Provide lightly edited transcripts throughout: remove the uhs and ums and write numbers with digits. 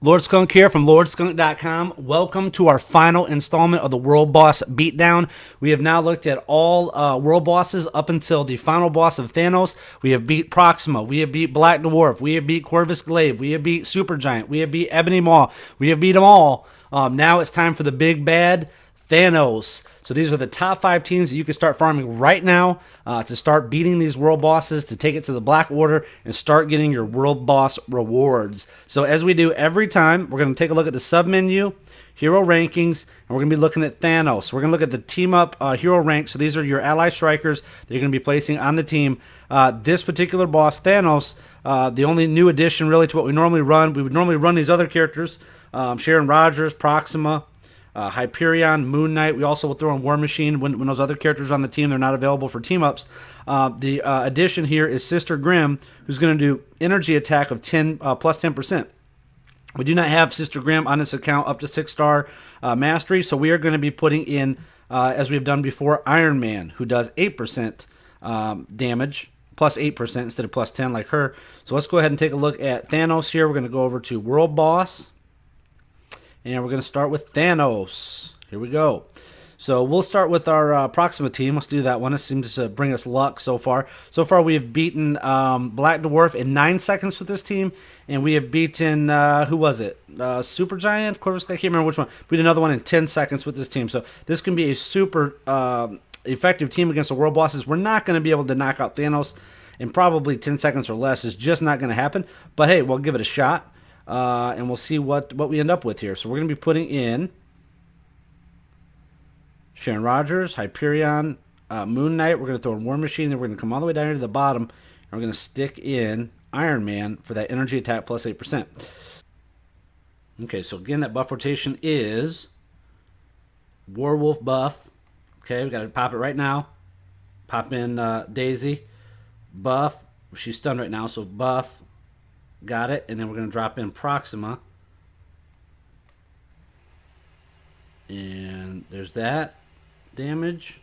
Lord Skunk here from LordSkunk.com. Welcome to our final installment of the World Boss Beatdown. We have now looked at all World Bosses up until the final boss of Thanos. We have beat Proxima. We have beat Black Dwarf. We have beat Corvus Glaive. We have beat Supergiant. We have beat Ebony Maw. We have beat them all. Now it's time for the big bad, Thanos. So these are the top 5 teams that you can start farming right now to start beating these world bosses, to take it to the Black Order, and start getting your world boss rewards. So as we do every time, we're going to take a look at the sub-menu, hero rankings, and we're going to be looking at Thanos. We're going to look at the team-up hero rank. So these are your ally strikers that you're going to be placing on the team. This particular boss, Thanos, the only new addition really to what we normally run, we would normally run these other characters, Sharon Rogers, Proxima, Hyperion, Moon Knight. We also will throw in War Machine when those other characters are on the team, they're not available for team ups. The addition here is Sister Grimm, who's going to do energy attack of 10 plus 10%. We do not have Sister Grimm on this account up to 6-star mastery, so we are going to be putting in, as we've done before, Iron Man, who does 8% damage, plus 8% instead of plus 10 like her. So let's go ahead and take a look at Thanos here. We're going to go over to World Boss. And we're going to start with Thanos. Here we go. So we'll start with our Proxima team. Let's do that one. It seems to bring us luck so far. So far we have beaten Black Dwarf in 9 seconds with this team. And we have beaten, who was it? Supergiant? Corvus? I can't remember which one. We did another one in 10 seconds with this team. So this can be a super effective team against the world bosses. We're not going to be able to knock out Thanos in probably 10 seconds or less. It's just not going to happen. But hey, we'll give it a shot. And we'll see what we end up with here. So we're going to be putting in Sharon Rogers, Hyperion, Moon Knight. We're going to throw in War Machine. Then we're going to come all the way down here to the bottom. And we're going to stick in Iron Man for that energy attack plus 8%. Okay, so again, that buff rotation is Werewolf buff. Okay, we got to pop it right now. Pop in Daisy. Buff. She's stunned right now, so buff. Got it. And then we're going to drop in Proxima. And there's that damage.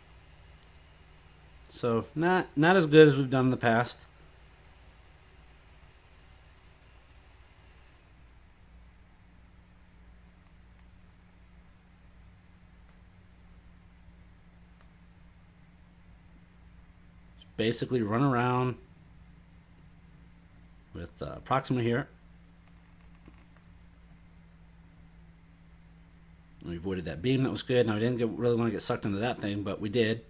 So not as good as we've done in the past. Just basically run around with Proxima here. We avoided that beam. That was good. Now, we didn't really want to get sucked into that thing, but we did.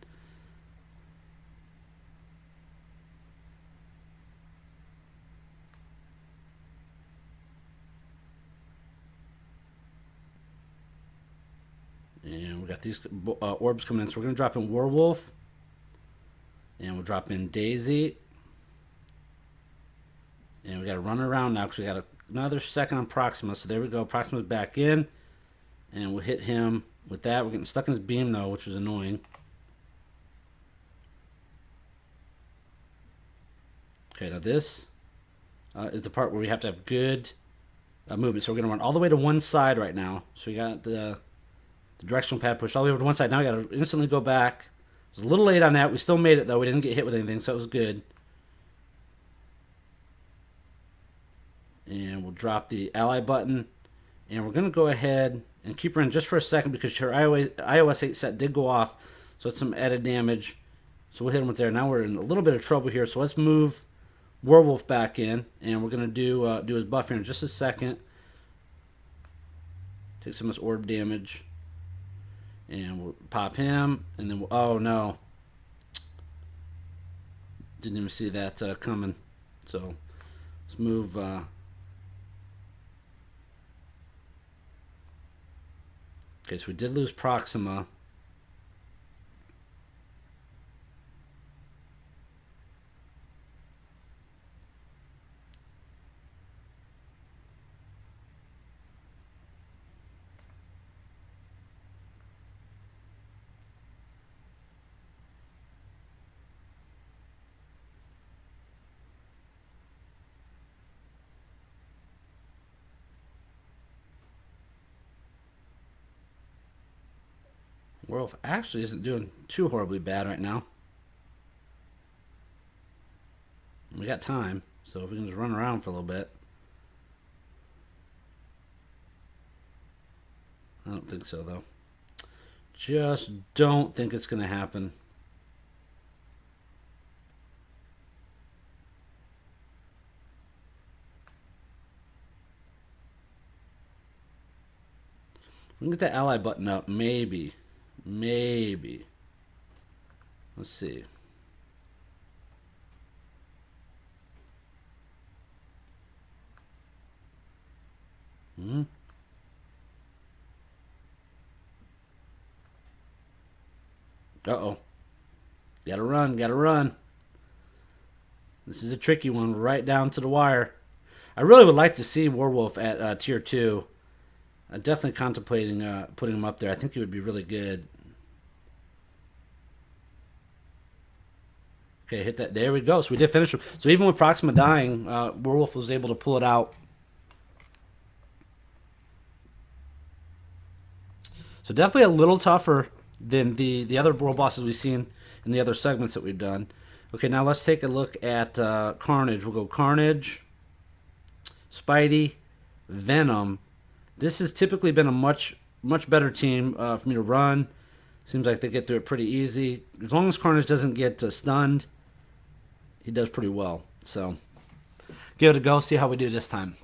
And we got these orbs coming in. So we're going to drop in Werewolf. And we'll drop in Daisy. And we got to run around now because we got another second on Proxima. So there we go. Proxima's back in. And we'll hit him with that. We're getting stuck in his beam, though, which was annoying. Okay, now this is the part where we have to have good movement. So we're going to run all the way to one side right now. So we got the directional pad pushed all the way over to one side. Now we got to instantly go back. It was a little late on that. We still made it, though. We didn't get hit with anything, so it was good. And we'll drop the ally button. And we're going to go ahead and keep her in just for a second because her iOS 8 set did go off. So it's some added damage. So we'll hit him with there. Now we're in a little bit of trouble here. So let's move Werewolf back in. And we're going to do his buff here in just a second. Take some of this orb damage. And we'll pop him. And then oh no. Didn't even see that coming. So let's move... Okay, so we did lose Proxima. Werewolf actually isn't doing too horribly bad right now. We got time, so if we can just run around for a little bit. I don't think so, though. Just don't think it's going to happen. If we can get the ally button up, maybe. Maybe. Let's see. Uh-oh. Gotta run, gotta run. This is a tricky one, right down to the wire. I really would like to see Werewolf at tier 2. I'm definitely contemplating putting him up there. I think he would be really good. Okay, hit that. There we go. So we did finish him. So even with Proxima dying, Werewolf was able to pull it out. So definitely a little tougher than the other world bosses we've seen in the other segments that we've done. Okay, now let's take a look at Carnage. We'll go Carnage, Spidey, Venom. This has typically been a much better team for me to run. Seems like they get through it pretty easy. As long as Carnage doesn't get stunned, he does pretty well. So give it a go, see how we do this time.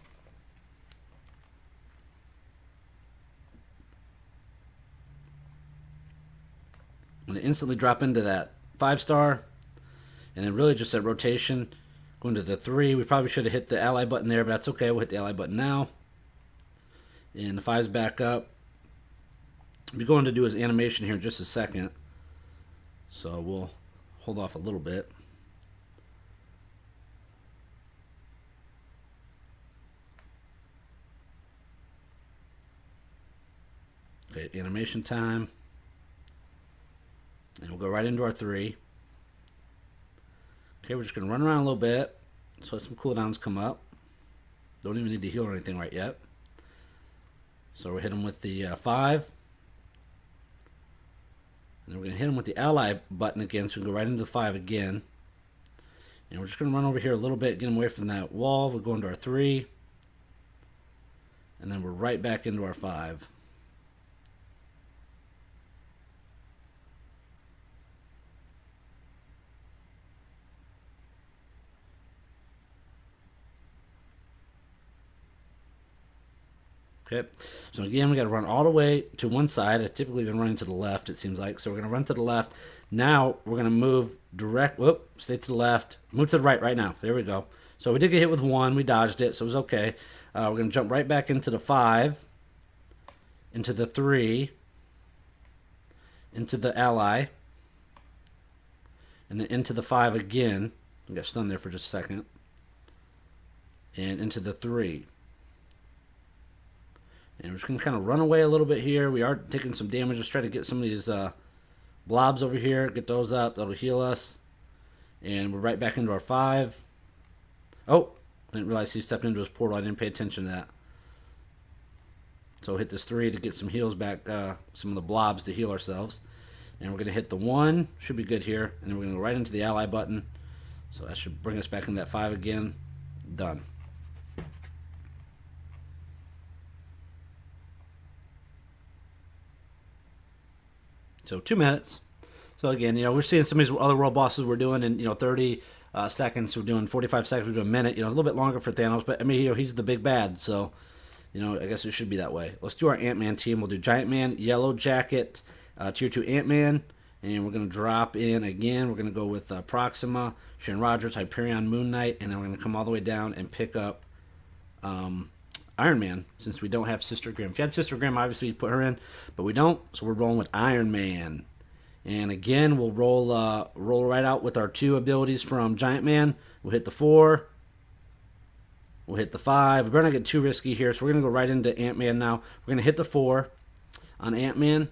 I'm going to instantly drop into that 5-star. And then really just that rotation. Going to the 3. We probably should have hit the ally button there, but that's okay. We'll hit the ally button now. And the 5's back up. I'll be going to do his animation here in just a second. So we'll hold off a little bit. Okay, animation time. And we'll go right into our 3. Okay, we're just going to run around a little bit. So some cooldowns come up. Don't even need to heal or anything right yet. So we'll hit him with the 5. And then we're going to hit him with the ally button again. So we can go right into the 5 again. And we're just going to run over here a little bit, get him away from that wall. We'll go into our 3. And then we're right back into our 5. Okay, so again, we got to run all the way to one side. I've typically been running to the left, it seems like. So we're going to run to the left. Now we're going to move direct. Whoop, stay to the left. Move to the right now. There we go. So we did get hit with 1. We dodged it, so it was okay. We're going to jump right back into the 5, into the 3, into the ally, and then into the 5 again. I got stunned there for just a second. And into the 3. And we're just going to kind of run away a little bit here. We are taking some damage. Just try to get some of these blobs over here. Get those up. That'll heal us. And we're right back into our 5. Oh, I didn't realize he stepped into his portal. I didn't pay attention to that. So we'll hit this 3 to get some heals back, some of the blobs to heal ourselves. And we're going to hit the 1. Should be good here. And then we're going to go right into the ally button. So that should bring us back into that 5 again. Done. So 2 minutes. So again, we're seeing some of these other world bosses we're doing in 30 seconds. We're doing 45 seconds. We're doing a minute. A little bit longer for Thanos, but I mean, he's the big bad. So, I guess it should be that way. Let's do our Ant-Man team. We'll do Giant Man, Yellow Jacket, Tier 2 Ant-Man, and we're gonna drop in again. We're gonna go with Proxima, Sharon Rogers, Hyperion, Moon Knight, and then we're gonna come all the way down and pick up Iron Man, since we don't have Sister Grimm. If you had Sister Grimm, obviously you'd put her in, but we don't, so we're rolling with Iron Man. And again, we'll roll right out with our 2 abilities from Giant Man. We'll hit the 4. We'll hit the 5. We better not get too risky here, so we're going to go right into Ant-Man now. We're going to hit the 4 on Ant-Man.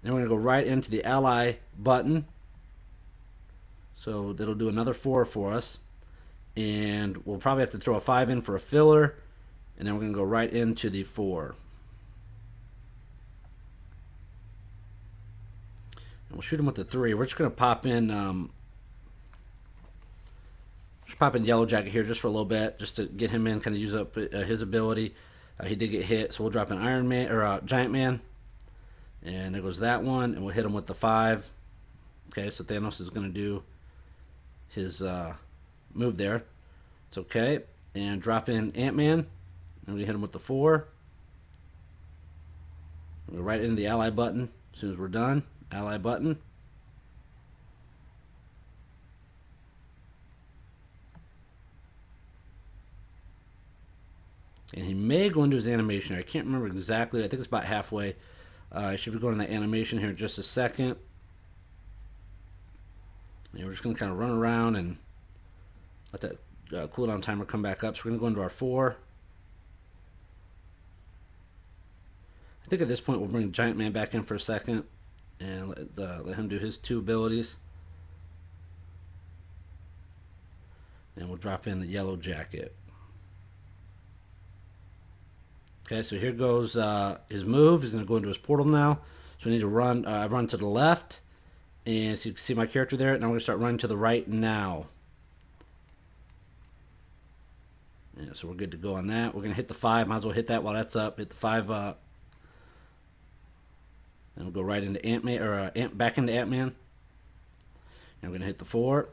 Then we're going to go right into the ally button. So that'll do another 4 for us. And we'll probably have to throw a 5 in for a filler. And then we're going to go right into the 4. And we'll shoot him with the 3. We're just going to pop in Yellow Jacket here just for a little bit, just to get him in, kind of use up his ability. He did get hit, so we'll drop an Iron Man or Giant Man. And there goes that one, and we'll hit him with the 5. Okay, so Thanos is going to do his move there. It's okay. And drop in Ant-Man, and we hit him with the 4. We'll go right into the ally button as soon as we're done. Ally button. And he may go into his animation. I can't remember exactly. I think it's about halfway. I should be going to the animation here in just a second. And we're just going to kind of run around and let that cooldown timer come back up. So we're going to go into our 4. I think at this point we'll bring Giant Man back in for a second and let him do his 2 abilities. And we'll drop in the Yellow Jacket. Okay, so here goes his move. He's going to go into his portal now. So we need to run. I run to the left. And so you can see my character there. Now we're going to start running to the right now. Yeah, so we're good to go on that. We're going to hit the 5. Might as well hit that while that's up. Hit the 5 up. And we'll go right into Ant-Man, or back into Ant-Man. And we're going to hit the 4.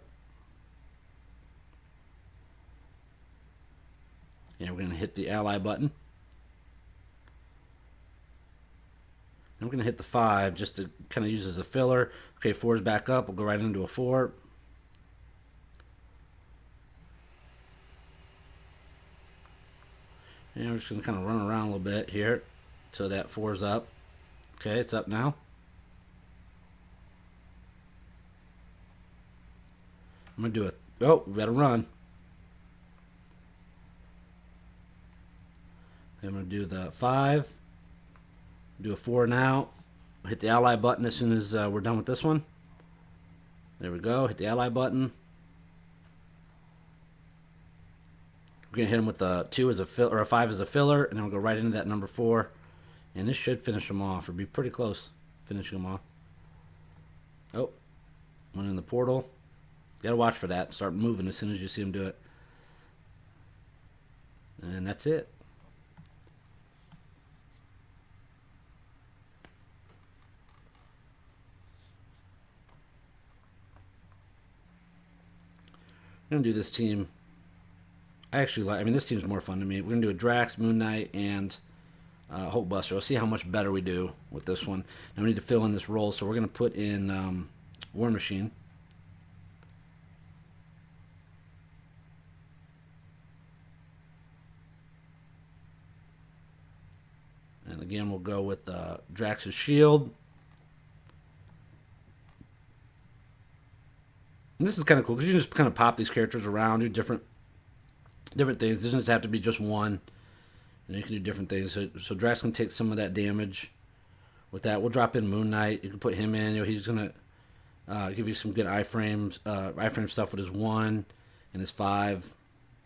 And we're going to hit the ally button. And we're going to hit the 5 just to kind of use as a filler. Okay, 4 is back up. We'll go right into a 4. And we're just going to kind of run around a little bit here until that 4 is up. Okay, it's up now. I'm going to do it. Oh, we better run. I'm going to do the 5. Do a 4 now. Hit the ally button as soon as we're done with this one. There we go. Hit the ally button. We're going to hit him with the 2 as a fill, or a 5 as a filler, and then we'll go right into that number 4. And this should finish him off, or be pretty close finishing him off. Oh, went in the portal. You gotta watch for that. Start moving as soon as you see him do it. And that's it. I'm gonna do this team. I actually like. I mean, this team's more fun to me. We're gonna do a Drax, Moon Knight, and Hulkbuster. We'll see how much better we do with this one. Now we need to fill in this role, so we're gonna put in War Machine. And again, we'll go with Drax's shield. And this is kind of cool because you can just kind of pop these characters around, do different things. It doesn't just have to be just one. You can do different things. So Drax can take some of that damage with that. We'll drop in Moon Knight. You can put him in. He's gonna give you some good iframe stuff with his 1 and his 5.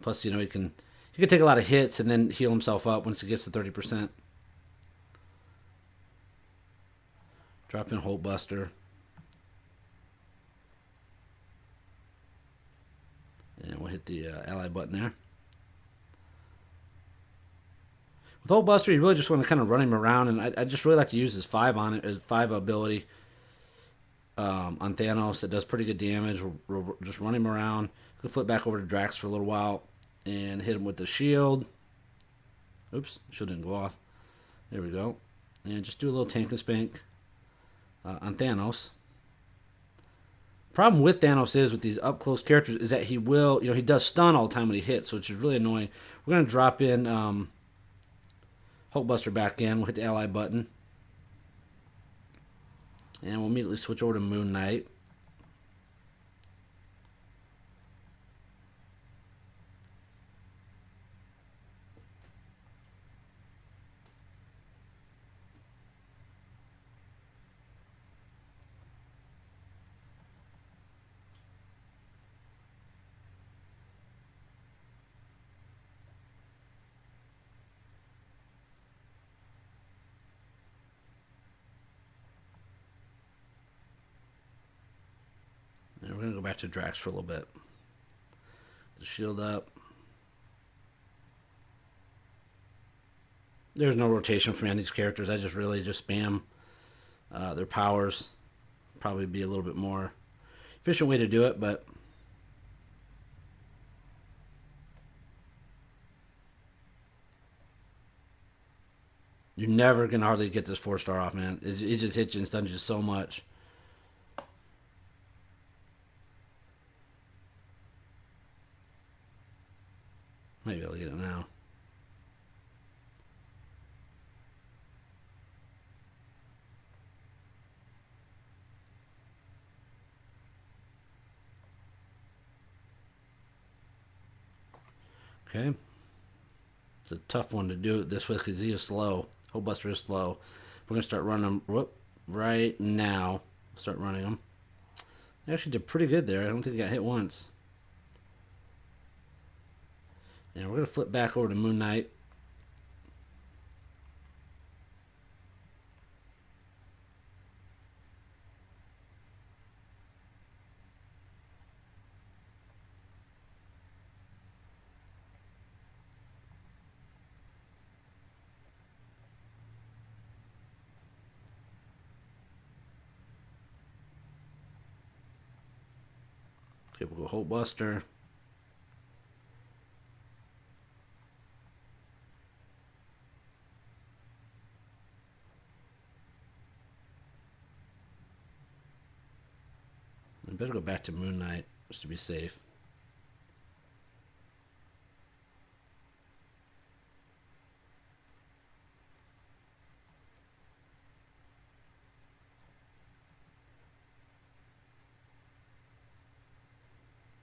Plus, he can take a lot of hits and then heal himself up once he gets to 30%. Drop in Hulkbuster. And we'll hit the ally button there. With Hulkbuster, you really just want to kind of run him around, and I just really like to use his 5 on it, his 5 ability on Thanos. It does pretty good damage. We'll just run him around. We'll flip back over to Drax for a little while and hit him with the shield. Oops, shield didn't go off. There we go. And just do a little tank and spank on Thanos. Problem with Thanos is with these up close characters is that he will, he does stun all the time when he hits, which is really annoying. We're gonna drop in Hulkbuster back in. We'll hit the ally button, and we'll immediately switch over to Moon Knight. And we're going to go back to Drax for a little bit. The shield up. There's no rotation for me on these characters. I just really just spam their powers. Probably be a little bit more efficient way to do it, but you're never going to hardly get this 4-star off, man. It just hits you and stuns you so much. Maybe I'll get it now. Okay. It's a tough one to do it this way because he is slow. Hulkbuster is slow. We're going to start running them right now. Start running them. They actually did pretty good there. I don't think he got hit once. And we're going to flip back over to Moon Knight. Okay, we'll go Hulkbuster. I better go back to Moon Knight just to be safe.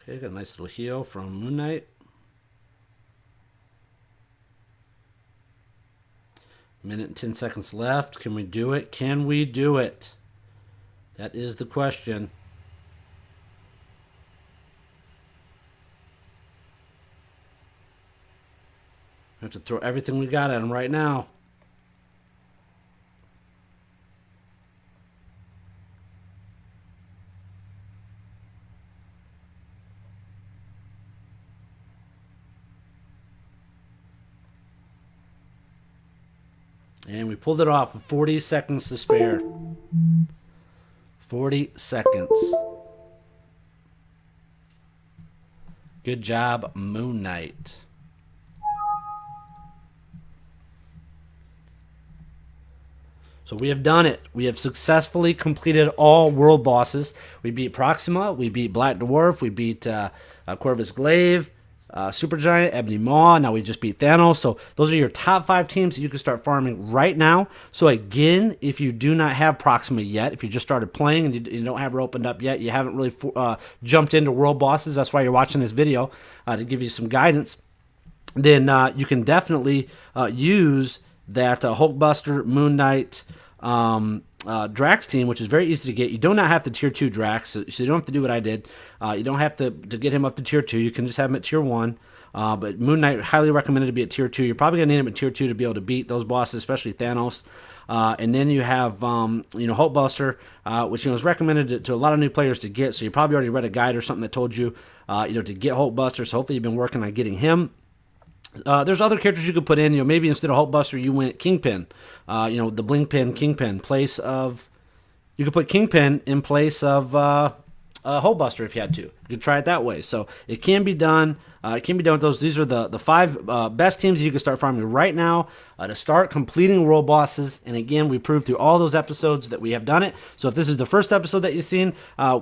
Okay, got a nice little heal from Moon Knight. Minute and 10 seconds left. Can we do it? Can we do it? That is the question. We have to throw everything we got at him right now. And we pulled it off with 40 seconds to spare. 40 seconds. Good job, Moon Knight. So we have done it. We have successfully completed all world bosses. We beat Proxima. We beat Black Dwarf. We beat Corvus Glaive, Supergiant, Ebony Maw. Now we just beat Thanos. So those are your top 5 teams that you can start farming right now. So again, if you do not have Proxima yet, if you just started playing and you don't have her opened up yet, you haven't really jumped into world bosses, that's why you're watching this video, to give you some guidance, then you can definitely use that Hulkbuster, Moon Knight, Drax team, which is very easy to get. You do not have to tier 2 Drax, so you don't have to do what I did. You don't have to get him up to tier 2. You can just have him at tier 1. But Moon Knight, highly recommended to be at tier 2. You're probably going to need him at tier 2 to be able to beat those bosses, especially Thanos. And then you have, Hulkbuster, which is recommended to a lot of new players to get. So you probably already read a guide or something that told you, to get Hulkbuster. So hopefully you've been working on getting him. There's other characters you could put in. Maybe instead of Hulkbuster, you went Kingpin. The Bling Pin, Kingpin. You could put Kingpin in place of Hulkbuster if you had to. You could try it that way. So it can be done. It can be done with those. These are the 5 best teams you can start farming right now to start completing world bosses. And again, we proved through all those episodes that we have done it. So if this is the first episode that you've seen,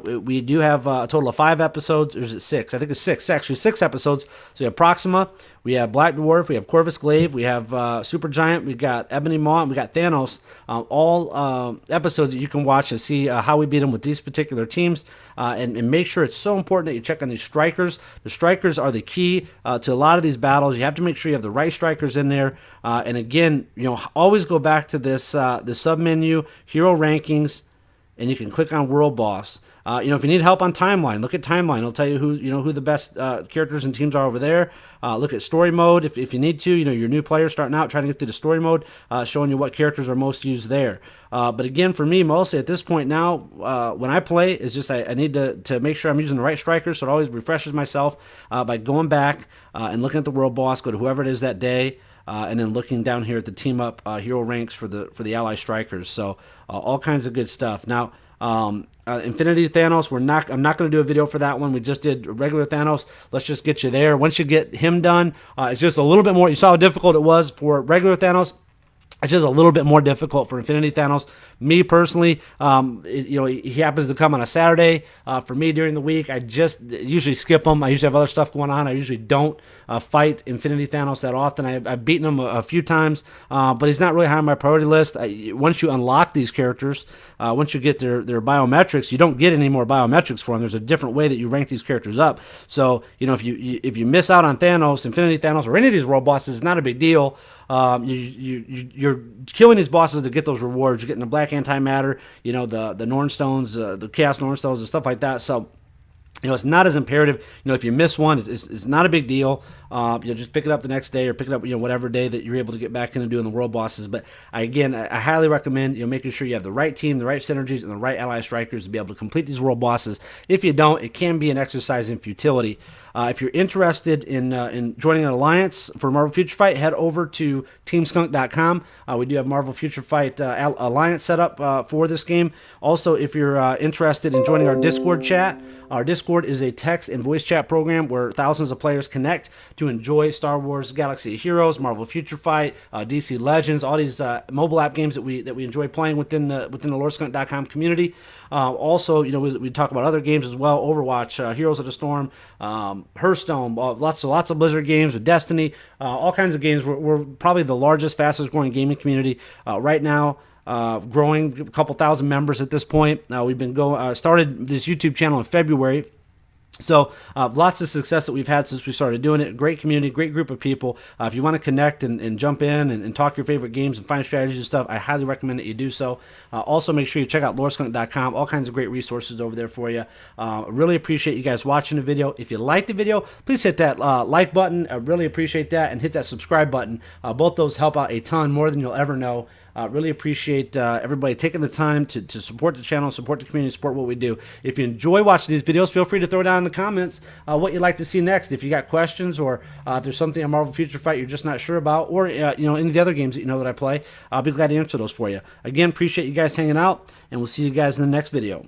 we do have a total of 5 episodes. Or is it 6? I think it's 6. Actually, 6 episodes. So you have Proxima, we have Black Dwarf, we have Corvus Glaive, we have Supergiant, we got Ebony Maw, and we got Thanos. All episodes that you can watch and see how we beat them with these particular teams. And make sure it's so important that you check on these strikers. The strikers are the key to a lot of these battles. You have to make sure you have the right strikers in there. And again, always go back to this the sub menu, hero rankings, and you can click on World Boss. If you need help on timeline, look at timeline. It'll tell you who the best characters and teams are over there. Look at story mode if you need to. Your new player starting out trying to get through the story mode, showing you what characters are most used there. But again, for me, mostly at this point now, when I play, is just I need to make sure I'm using the right strikers. So it always refreshes myself by going back and looking at the world boss. Go to whoever it is that day. and then looking down here at the team up hero ranks for the ally strikers. So all kinds of good stuff. Now, Infinity Thanos, I'm not going to do a video for that one. We just did regular Thanos. Let's just get you there. Once you get him done, it's just a little bit more. You saw how difficult it was for regular Thanos. It's just a little bit more difficult for Infinity Thanos. Me personally, he happens to come on a Saturday. For me during the week, I just usually skip him. I usually have other stuff going on. I usually don't fight Infinity Thanos that often. I've beaten him a few times, but he's not really high on my priority list. Once you unlock these characters, once you get their biometrics, you don't get any more biometrics for them. There's a different way that you rank these characters up. So if you miss out on Thanos, Infinity Thanos, or any of these world bosses, it's not a big deal. You're killing these bosses to get those rewards. You're getting the black antimatter, the Norn Stones, the Chaos Norn Stones, and stuff like that. So, it's not as imperative. If you miss one, it's not a big deal. Just pick it up the next day or pick it up, whatever day that you're able to get back into doing the world bosses. But I highly recommend, making sure you have the right team, the right synergies, and the right ally strikers to be able to complete these world bosses. If you don't, it can be an exercise in futility. If you're interested in joining an alliance for Marvel Future Fight, head over to teamskunk.com. We do have Marvel Future Fight alliance set up for this game. Also, if you're interested in joining our Discord chat, our Discord is a text and voice chat program where thousands of players connect to enjoy Star Wars Galaxy of Heroes, Marvel Future Fight, DC Legends, all these mobile app games that we enjoy playing within the lordskunk.com community. Also, we talk about other games as well: Overwatch, Heroes of the Storm, Hearthstone, lots of Blizzard games with Destiny, all kinds of games. We're probably the largest, fastest growing gaming community right now. Growing, a couple thousand members at this point. We've been started this YouTube channel in February. So lots of success that we've had since we started doing it. Great community, great group of people. If you want to connect and jump in and talk your favorite games and find strategies and stuff, I highly recommend that you do so. Also, make sure you check out lordskunk.com. All kinds of great resources over there for you. Really appreciate you guys watching the video. If you liked the video, please hit that like button. I really appreciate that. And hit that subscribe button. Both those help out a ton, more than you'll ever know. Really appreciate everybody taking the time to support the channel, support the community, support what we do. If you enjoy watching these videos, feel free to throw down in the comments what you'd like to see next. If you got questions, or if there's something on Marvel Future Fight you're just not sure about, or any of the other games that that I play, I'll be glad to answer those for you. Again, appreciate you guys hanging out, and we'll see you guys in the next video.